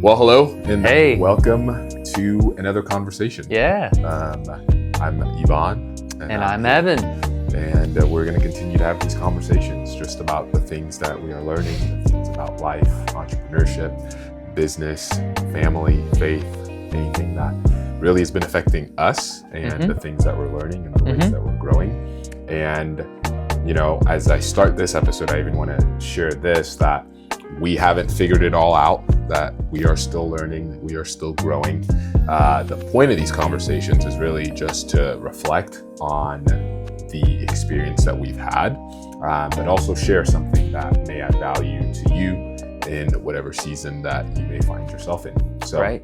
Well, hello, and Hey. welcome to another conversation. Yeah. I'm Yvann. And I'm Evan. And we're going to continue to have these conversations just about the things that we are learning, the things about life, entrepreneurship, business, family, faith, anything that really has been affecting us and the things that we're learning and the ways that we're growing. And, you know, as I start this episode, I even want to share this, that we haven't figured it all out, that we are still learning, that we are still growing. The point of these conversations is really just to reflect on the experience that we've had, but also share something that may add value to you in whatever season that you may find yourself in. So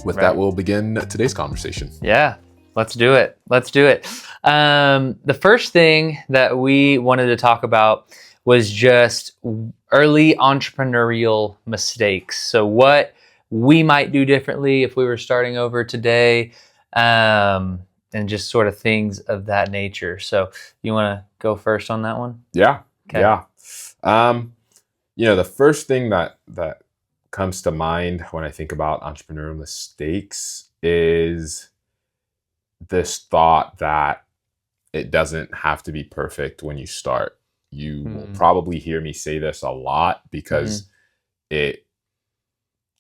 with that, we'll begin today's conversation. Yeah, let's do it. The first thing that we wanted to talk about was just early entrepreneurial mistakes. So what we might do differently if we were starting over today, and just sort of things of that nature. So you want to go first on that one? Yeah. Okay. Yeah. The first thing that comes to mind when I think about entrepreneurial mistakes is this thought that it doesn't have to be perfect when you start. You will probably hear me say this a lot because it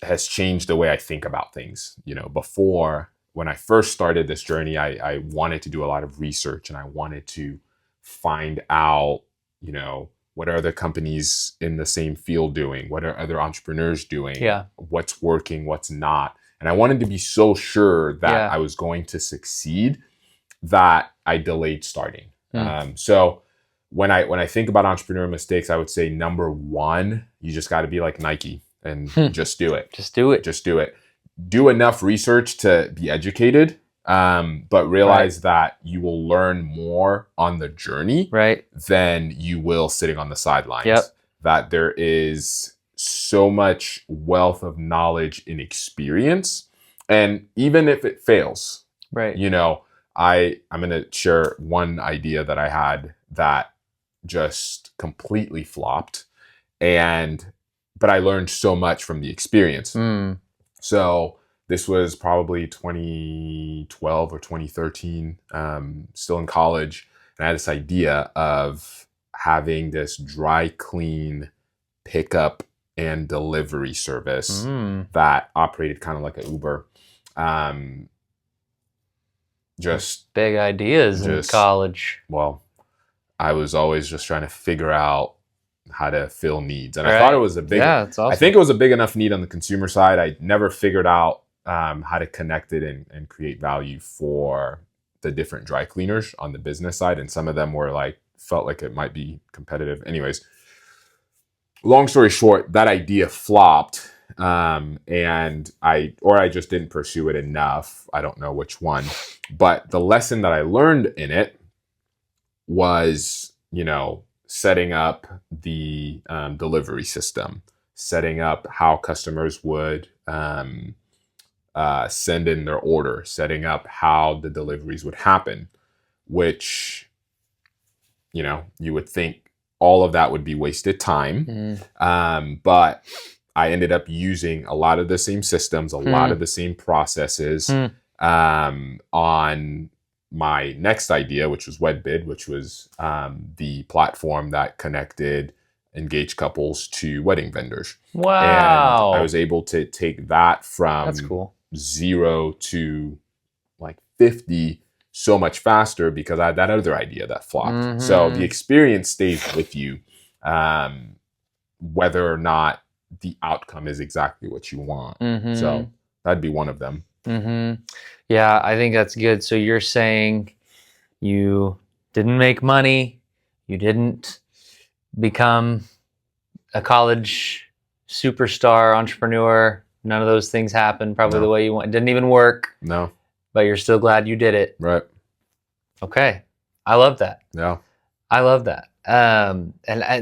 has changed the way I think about things. You know, before, when I first started this journey, I wanted to do a lot of research and I wanted to find out, you know, what are other companies in the same field doing? What are other entrepreneurs doing? Yeah. What's working, what's not? And I wanted to be so sure that I was going to succeed that I delayed starting. So when I think about entrepreneurial mistakes, I would say number one, you just got to be like Nike and just do it. Just do it. Do enough research to be educated, but realize that you will learn more on the journey than you will sitting on the sidelines. That there is so much wealth of knowledge and experience. And even if it fails, you know, I'm going to share one idea that I had that just completely flopped, but I learned so much from the experience. So this was probably 2012 or 2013, still in college, and I had this idea of having this dry clean pickup and delivery service that operated kind of like an Uber. Just big ideas in college. Well, I was always just trying to figure out how to fill needs. And I thought it was it's awesome. I think it was a big enough need on the consumer side. I never figured out how to connect it and create value for the different dry cleaners on the business side. And some of them were felt like it might be competitive. Anyways, long story short, that idea flopped. And I just didn't pursue it enough. I don't know which one, but the lesson that I learned in it was, you know, setting up the delivery system, setting up how customers would send in their order, setting up how the deliveries would happen, which, you know, you would think all of that would be wasted time. But I ended up using a lot of the same systems, a lot of the same processes on my next idea, which was WedBid, which was the platform that connected engaged couples to wedding vendors. Wow. And I was able to take that from 0 to 50 so much faster because I had that other idea that flopped. So the experience stays with you, whether or not the outcome is exactly what you want. So that'd be one of them. Yeah, I think that's good. So you're saying you didn't make money, you didn't become a college superstar entrepreneur. None of those things happened probably the way you want. It didn't even work. No. But you're still glad you did it. Right. Okay. I love that. Yeah. I love that. And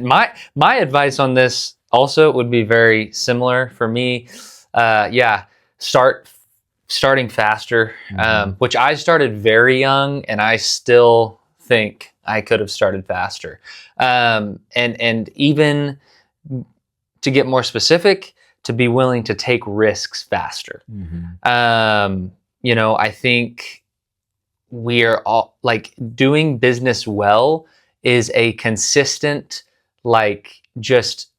my advice on this also would be very similar for me. Starting faster, which I started very young, and I still think I could have started faster. And even to get more specific, to be willing to take risks faster. I think we are all like doing business well is a consistent, like just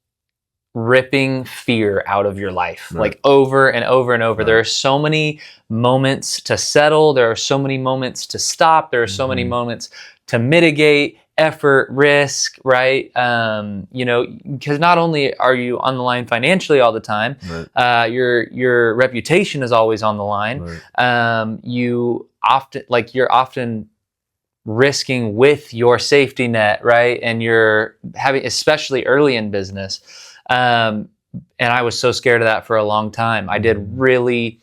ripping fear out of your life, like over and over and over. There are so many moments to settle. There are so many moments to stop. There are so many moments to mitigate effort, risk, right? Because not only are you on the line financially all the time, your reputation is always on the line. You're often risking with your safety net, right? And you're having, especially early in business. And I was so scared of that for a long time. I did really,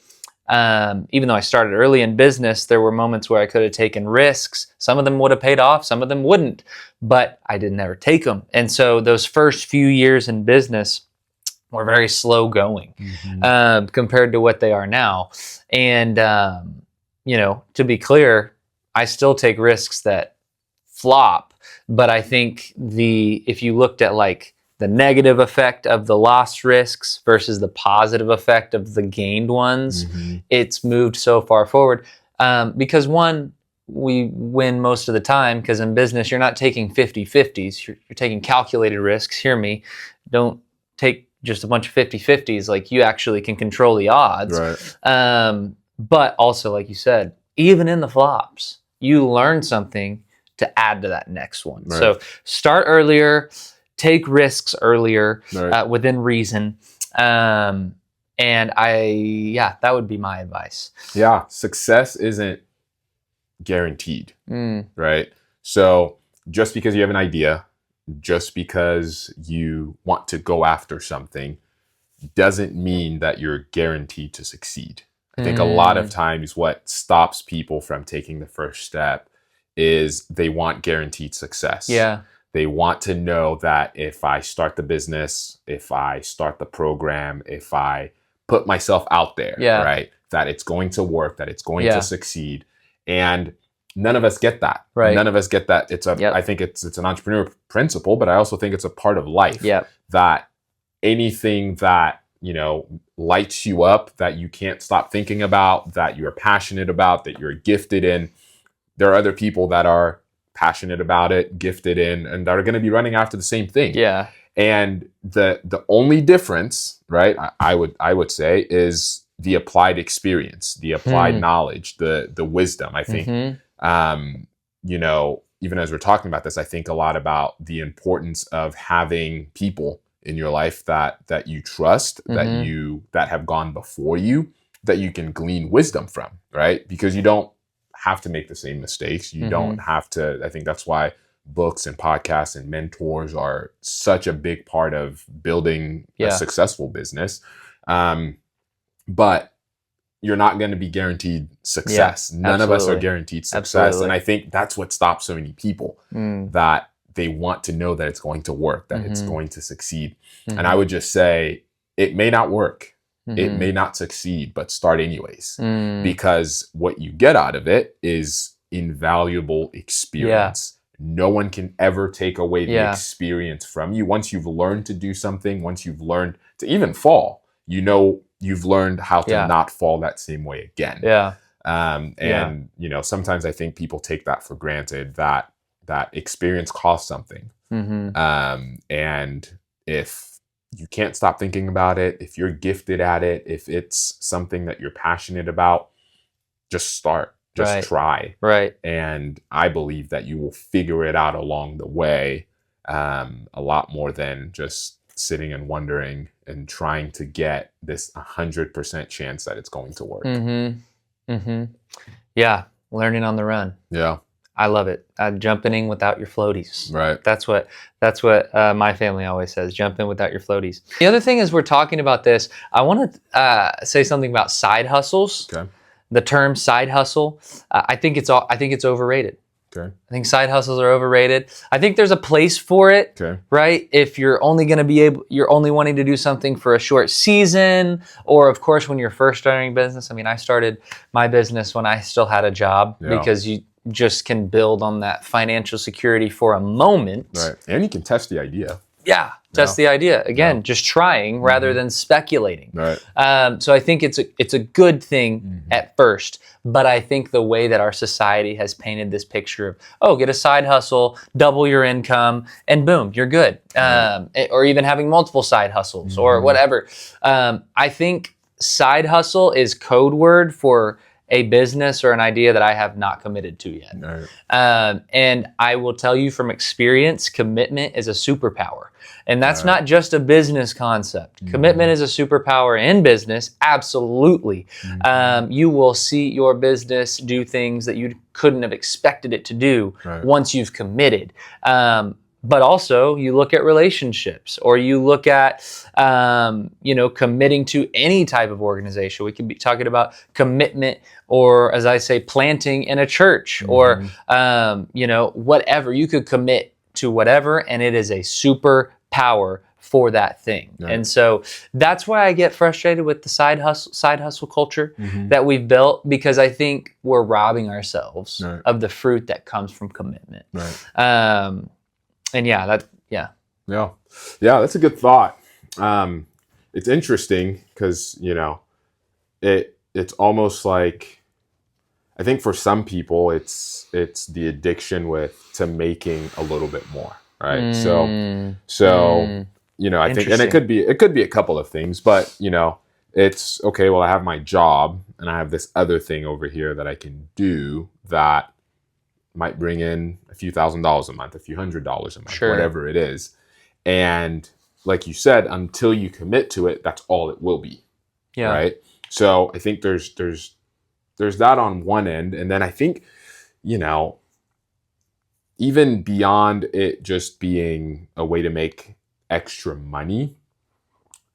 even though I started early in business, there were moments where I could have taken risks. Some of them would have paid off, some of them wouldn't, but I didn't ever take them. And so those first few years in business were very slow going compared to what they are now. And, to be clear, I still take risks that flop, but I think if you looked at like the negative effect of the lost risks versus the positive effect of the gained ones, it's moved so far forward. Because one, we win most of the time, because in business, you're not taking 50-50s, you're taking calculated risks. Hear me, don't take just a bunch of 50-50s, like you actually can control the odds. But also, like you said, even in the flops, you learn something to add to that next one. So start earlier, take risks earlier, within reason. And that would be my advice. Yeah. Success isn't guaranteed, right? So just because you have an idea, just because you want to go after something, doesn't mean that you're guaranteed to succeed. I think a lot of times what stops people from taking the first step is they want guaranteed success. They want to know that if I start the business, if I start the program, if I put myself out there, right, that it's going to work, that it's going to succeed. And none of us get that. None of us get that. I think it's an entrepreneur principle, but I also think it's a part of life that anything that, lights you up, that you can't stop thinking about, that you're passionate about, that you're gifted in, there are other people that are passionate about it, gifted in, and that are going to be running after the same thing. And the only difference, right, I would say, is the applied experience, the applied knowledge, the wisdom. I think, even as we're talking about this, I think a lot about the importance of having people in your life that you trust, that have gone before you, that you can glean wisdom from, right? Because you don't have to make the same mistakes. You don't have to. I think that's why books and podcasts and mentors are such a big part of building a successful business. But you're not going to be guaranteed success. None of us are guaranteed success. And I think that's what stops so many people, that they want to know that it's going to work, that it's going to succeed. And I would just say, it may not work. It may not succeed, but start anyways. Because what you get out of it is invaluable experience. No one can ever take away the experience from you. Once you've learned to do something, once you've learned to even fall, you've learned how to not fall that same way again. Sometimes I think people take that for granted, that experience costs something. And if you can't stop thinking about it, if you're gifted at it, if it's something that you're passionate about, just start, try. And I believe that you will figure it out along the way, a lot more than just sitting and wondering and trying to get this 100% chance that it's going to work. Learning on the run. I love it. Jumping in without your floaties. That's what my family always says. Jump in without your floaties. The other thing is, we're talking about this, I want to say something about side hustles. The term side hustle, I think it's overrated. I think side hustles are overrated. I think there's a place for it, right? If you're only you're only wanting to do something for a short season, or of course when you're first starting business. I mean, I started my business when I still had a job, because you just can build on that financial security for a moment. And you can test the idea. test the idea. Again, just trying rather than speculating. Right. So I think it's a good thing at first, but I think the way that our society has painted this picture of, oh, get a side hustle, double your income, and boom, you're good. Or even having multiple side hustles or whatever. I think side hustle is code word for a business or an idea that I have not committed to yet. Right. And I will tell you from experience, commitment is a superpower. And that's not just a business concept. Commitment is a superpower in business, absolutely. You will see your business do things that you couldn't have expected it to do once you've committed. But also, you look at relationships, or you look at, committing to any type of organization. We could be talking about commitment, or as I say, planting in a church, or, whatever. You could commit to whatever, and it is a superpower for that thing. Right. And so that's why I get frustrated with the side hustle culture that we've built, because I think we're robbing ourselves of the fruit that comes from commitment. Right. And yeah, that's a good thought. It's interesting because, it's almost like, I think for some people it's the addiction to making a little bit more, right? So I think, and it could be a couple of things, but it's okay. Well, I have my job and I have this other thing over here that I can do that might bring in a few $1,000s a month, a few $100s a month, whatever it is. And like you said, until you commit to it, that's all it will be. Yeah. Right. So I think there's that on one end. And then I think, even beyond it just being a way to make extra money,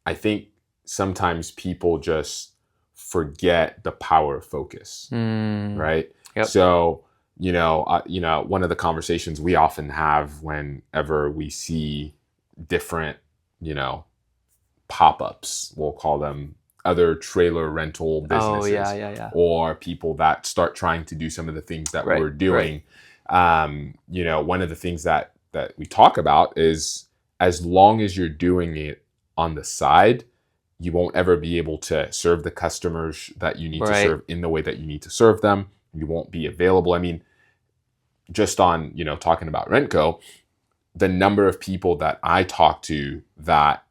I think sometimes people just forget the power of focus. Right. Yep. So, one of the conversations we often have whenever we see different, pop-ups, we'll call them, other trailer rental businesses, or people that start trying to do some of the things that we're doing. One of the things that we talk about is, as long as you're doing it on the side, you won't ever be able to serve the customers that you need to serve in the way that you need to serve them. You won't be available. I mean, just on, talking about Rentco, the number of people that I talk to that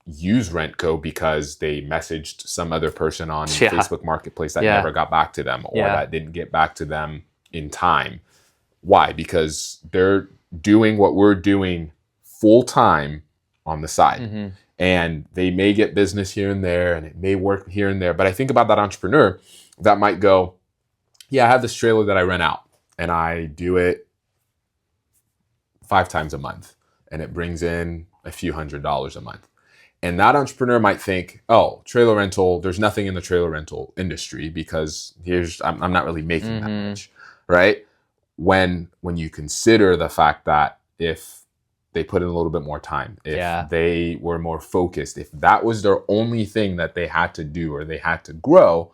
use Rentco because they messaged some other person on Facebook Marketplace that never got back to them, or that didn't get back to them in time. Why? Because they're doing what we're doing full time on the side. And they may get business here and there, and it may work here and there. But I think about that entrepreneur that might go, I have this trailer that I rent out, and I do it 5 times a month, and it brings in a few $100s a month. And that entrepreneur might think, oh, trailer rental, there's nothing in the trailer rental industry because I'm not really making that much, right? When you consider the fact that if they put in a little bit more time, if they were more focused, if that was their only thing that they had to do or they had to grow,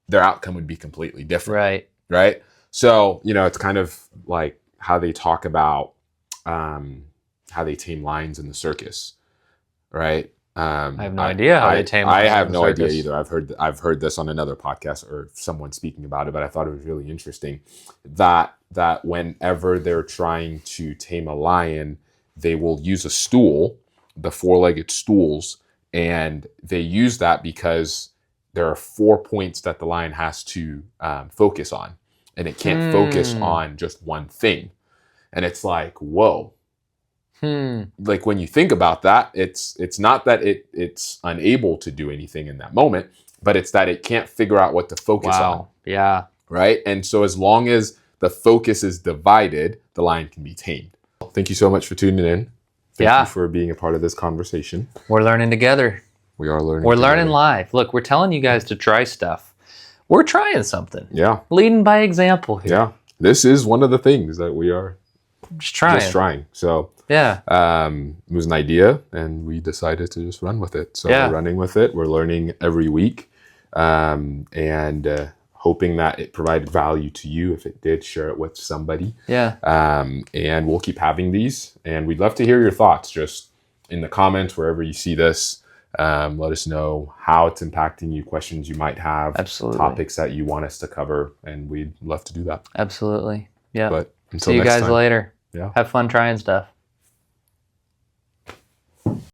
their outcome would be completely different. Right. So, it's kind of like how they talk about how they tame lions in the circus, right? I have no idea how they tame lions. I have no idea either. I've heard this on another podcast or someone speaking about it, but I thought it was really interesting that whenever they're trying to tame a lion, they will use a stool, the 4-legged stools, and they use that because there are 4 points that the lion has to focus on, and it can't focus on just one thing. And it's like, whoa. Like when you think about that, it's not that it's unable to do anything in that moment, but it's that it can't figure out what to focus on. Yeah. Right. And so as long as the focus is divided, the lion can be tamed. Thank you so much for tuning in. Thank you for being a part of this conversation. We're learning together. We are learning. We're learning live. Look, we're telling you guys to try stuff. We're trying something. Yeah. Leading by example here. Yeah. This is one of the things that we are just trying. So it was an idea, and we decided to just run with it. So we're running with it. We're learning every week, and hoping that it provided value to you. If it did, share it with somebody. Yeah. And we'll keep having these. And we'd love to hear your thoughts just in the comments, wherever you see this. Let us know how it's impacting you, questions you might have, Absolutely. topics that you want us to cover. And we'd love to do that. Absolutely. Yeah. But until see you next guys time. later. Yeah. Have fun trying stuff.